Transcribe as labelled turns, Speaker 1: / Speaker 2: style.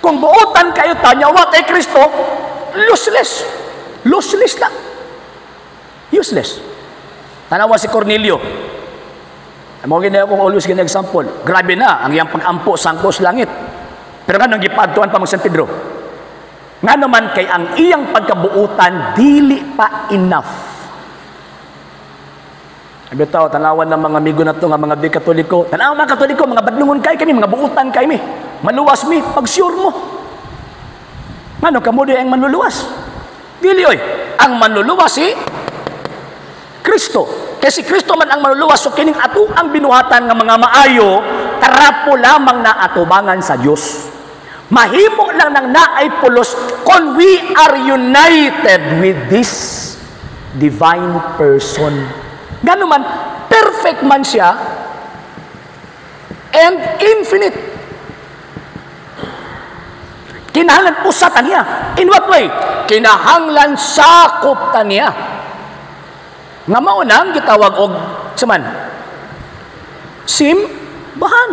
Speaker 1: Kung buutan kayo tanyawa kay Kristo, useless. Useless lang. Useless. Tanawa si Cornelio. Mo gini akong always gini example. Grabe na ang iyang pag-ampo sangko sa langit. Pero nganong gipadtuan pa mo San Pedro? Ngano man kay ang iyang pagkabuutan dili pa enough. Bitaw tanawan ng mga amigo na to nga mga Katoliko. Tanaw mga Katoliko, mga badlungon kay kami, mga buutan kay mi. Maluwas mi pag sure mo. Ngano kamo di ang manluluwas? Dili oy. Ang manluluwas si Kristo. Kasi Kristo man ang manluluwas, so kining ato ang binuhatan nga mga maayo, tarapo lamang na atubangan sa Dios. Mahimo lang ng naay pulos kung we are united with this divine person. Gano man, perfect man siya and infinite. Kinahanglan usatan niya. In what way? Kinahanglan sakop niya. Nga maunang gitawag og saman simbahan.